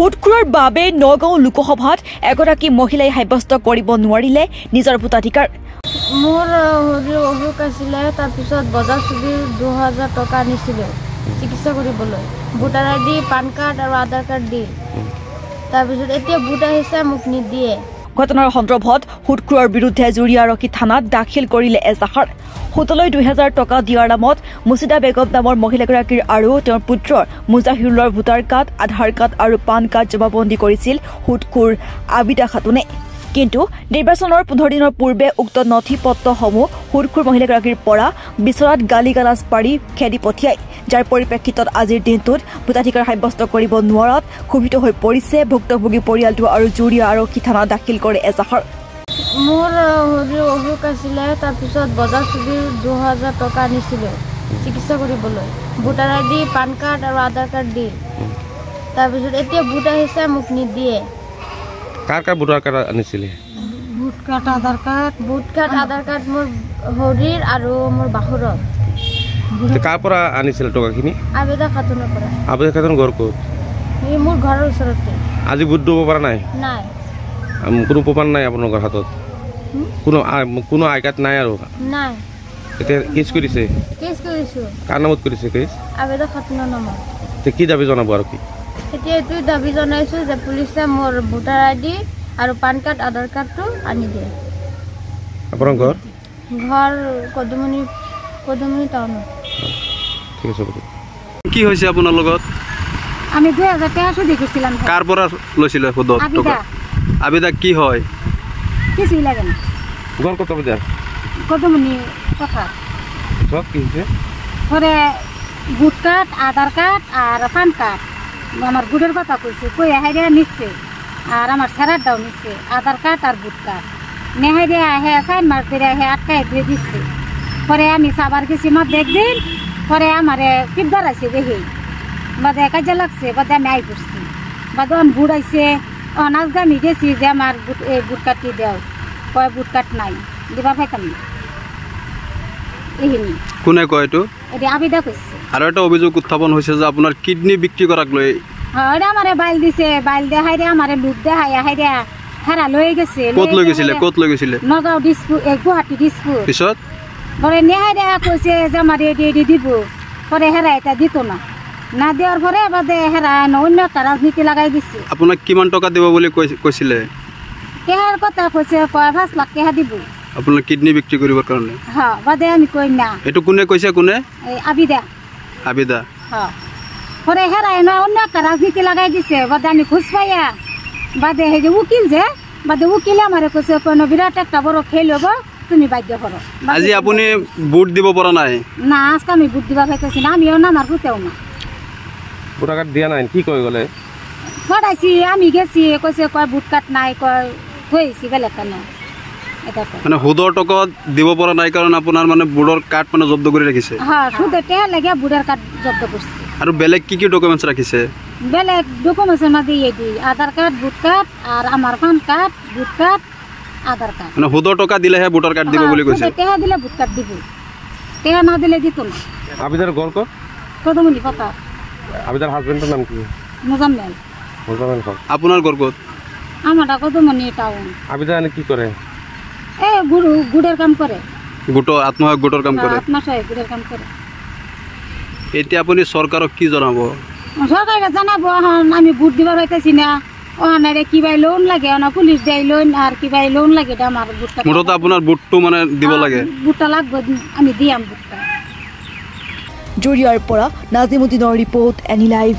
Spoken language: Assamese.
ভোটখোৰৰ বাবে নগাঁও লোকসভাত এগৰাকী মহিলাই সাব্যস্ত কৰিব নোৱাৰিলে নিজৰ ভোটাধিকাৰ। মোৰ অসুখ আছিলে, তাৰপিছত বজাৰ চুবি 2000 টকা আনিছিলে চিকিৎসা কৰিবলৈ, ভোটাৰ আই ডি, পান কাৰ্ড আৰু আধাৰ কাৰ্ড দি। তাৰপিছত এতিয়া ভোট আহিছে, মোক নিদিয়ে। ঘটনাৰ সন্দৰ্ভত ভোটখোৰৰ বিৰুদ্ধে জুৰি আৰক্ষী থানাত দাখিল কৰিলে এজাহাৰ। সুতলৈ 2000 টকা দিয়াৰ নামত মুছিদা বেগম নামৰ মহিলাগৰাকীৰ আৰু তেওঁৰ পুত্ৰৰ মুজাহিৰুলৰ ভোটাৰ কাৰ্ড, আধাৰ কাৰ্ড আৰু পান কাৰ্ড জমাবন্দী কৰিছিল ভোটখোৰ আবিদা খাতুনে। কিন্তু নিৰ্বাচনৰ 15 দিনৰ পূৰ্বে উক্ত নথি পত্ৰসমূহ ভোটখোৰ মহিলাগৰাকীৰ পৰা বিচৰাত গালি গালাজ পাৰি খেদি পঠিয়ায়, যাৰ পৰিপ্ৰেক্ষিতত আজিৰ দিনটোত ভোটাধিকাৰ সাব্যস্ত কৰিব নোৱাৰাত ক্ষোভিত হৈ পৰিছে ভুক্তভোগী পৰিয়ালটো আৰু জুৰিয়া আৰক্ষী থানাত দাখিল কৰে এজাহাৰ। মোৰ অসুখ আছিলে, তাৰপিছত বজাৰ চুবি 2000 টকা আনিছিলে চিকিৎসা কৰিবলৈ, ভোটাৰ আই ডি, পান কাৰ্ড আৰু আধাৰ কাৰ্ড দি। তাৰপিছত এতিয়া ভোট আহিছে, মোক নিদিয়ে। কাৰ কাৰ ভোটাৰ কাৰ্ড আনিছিলে? ভোট কাৰ্ড, আধাৰ কাৰ্ড মোৰ হৰিৰ আৰু মোৰ বাহুৰৰ। কাৰ পৰা আনিছিলে টকাখিনি? আবিদা খাতুনৰ পৰা। আবিদা খাতুন ঘৰ ক'ত? এই মোৰ ঘৰৰ ওচৰতে। আজি ভোট দিব পৰা নাই? নাই। কোনো প্ৰমাণ নাই আপোনালোকৰ হাতত? কোনো আই কাৰ্ড নাই আৰু? নাই। এতিয়া কেছ কৰিছে? কেছ কৰিছোঁ। কাৰ নামত কৰিছে কেছ? আবিদা খাতুনৰ নামত। এতিয়া কি দাবী জনাব আৰু কি? এতিয়া এইটোৱে দাবী জনাইছোঁ যে পুলিচে মোৰ ভোটাৰ আই ডি আৰু পান কাৰ্ড, আধাৰ কাৰ্ডটো আনি দিয়ে। আপোনাৰ ঘৰ? ঘৰ কদুমনি টাউনত। ঠিক আছে। কি হৈছে আপোনাৰ লগত? আমি 2000 টাকা সুদি কৰিছিলাম। কাৰ পৰা লৈছিলে সুদত টকা? আবিদা কি হয়? কিছু লাগে না। ঘৰ কত বজাৰ? কদুমনি কথা। সব কি হৈছে? পরে ভোট কার্ড, আধার কার্ড আর পান কার্ড আমার ভোটের কথা কইছে, কই হাইরে নিচ্ছে আর আমার স্যারারটাও নিচ্ছে, আধার কার্ড আর ভোট কার্ড নেহাইরে হে সাইন মার্ক করে হে আটকাই দিয়ে দিচ্ছে। পরে আমি সাবার গেছি মত দেখদিন, পরে আমারে ফিটবার আছে দেখি বাদে কাজে লাগছে, বাদে আমি আই করছি, বাদে অন ভোট আইছে, অনাজ আমি গেছি যে আমার ভোট কার্ডটি দেও, কয় ভোট কার্ড নাই, দিবা পাইতাম না। এইখিনি কোনে কয় এইটো? এটা আবিদা কইছে। আৰু এটা অভিযোগ উত্থাপন হৈছে যে আপোনাৰ কিডনি বিক্ৰী কৰাক লৈ। হয়, এটা আমারে বাইল দিছে, বাইল দে হাইরে আমারে লুট দে হাইরে হেরা লয়ে গেছে। ক'ত লৈ গৈছিলে? ক'ত লৈ গৈছিলে? নগাঁও দিছপুর, গুৱাহাটী দিছপুর। পিছত পরে নেহাইরে কইছে যে আমার এডি দিব, পরে হেরা এটা দিত না, না দেওয়ার পরে বাদে হেরা অন্য একটা রাজনীতি লাগাই দিছে। আপোনাক কিমান টকা দিব বুলি কৈছিলে? কেহার কথা কইছে, কয় 5 লাখ টাকা দিব আপোনাৰ কিডনি বিক্ৰী কৰিবৰ কাৰণে। হ্যাঁ, বাদে আমি কই না। এইটো কোনে কৈছে? কোনে? আবিদা। আবিদা। হ্যাঁ, পরে হেরা অন্য একটা রাজনীতি লাগাই দিছে। বাদে আমি খুশ পাইয়া বাদে হে যে উকিল যে, বাদে উকিলে আমারে কইছে কোনো বিরাট একটা বড় খেল হবো, তুমি বাধ্য করো। আজি আপুনি ভোট দিব পৰা নাই? না, আজকে আমি ভোট দিবা পাইতেছি না, আমিও না, আমার ভোটেও না। ভোটার কার্ড দিয়া নাই? কি কই গলে? পড়াইছি, আমি গেছি, কইছে কয় ভোট কার্ড নাই, কয় হয়েছি বেলেগ কেন এটা কয়। মানে সুদৰ টকা দিব পৰা নাই কাৰণ আপোনাৰ মানে ভোটৰ কাৰ্ড মানে জব্দ কৰি ৰাখিছে। হ্যাঁ, সুদে টেহা লাগে ভোটাৰ কাৰ্ড জব্দ কৰছে। আৰু বেলেগ কি কি ডকুমেণ্টছ রাখিছে? বেলেগ ডকুমেন্টসের মধ্যে এই আধার কার্ড, ভোট কার্ড আর আমার পান কার্ড, ভোট কার্ড, আধার কার্ড। মানে সুদৰ টকা দিলেহে ভোটাৰ কাৰ্ড দিব বুলি কৈছে। টেহা দিলে ভোট কার্ড দিব, টেহা না দিলে দিত না। আবিদার ঘর কত? কদমনি কথা। আবিদার হাজবেন্ডের নাম কি? মোজাম্মেল। মোজাম্মেল খান। আপোনাৰ ঘৰ ক'ত? আমাৰটা কদমনি টাউন। আবিদা এনে কি কৰে? গুড়েৰ কাম কৰে। আত্মসহায়ক গোটৰ কাম কৰে। আত্মসহায়ক গুড়েৰ কাম কৰে। এতিয়া আপুনি চৰকাৰক কি জনাব? সরকারকে জানাবো, আমি ভোট দিবার হইতেছি না, ওখানে কিবা লোন লাগে, পুলিশ দেয় লোন, আর কিবা লোন লাগে, আমার ভোটটা মুঠত আপোনাৰ ভোটটো মানে দিব লাগে। ভোটটা লাগবে, আমি দিয়াম ভোটটা। জুৰিয়াৰ পৰা নাজিমুদ্দিনৰ ৰিপৰ্ট, এনি লাইভ।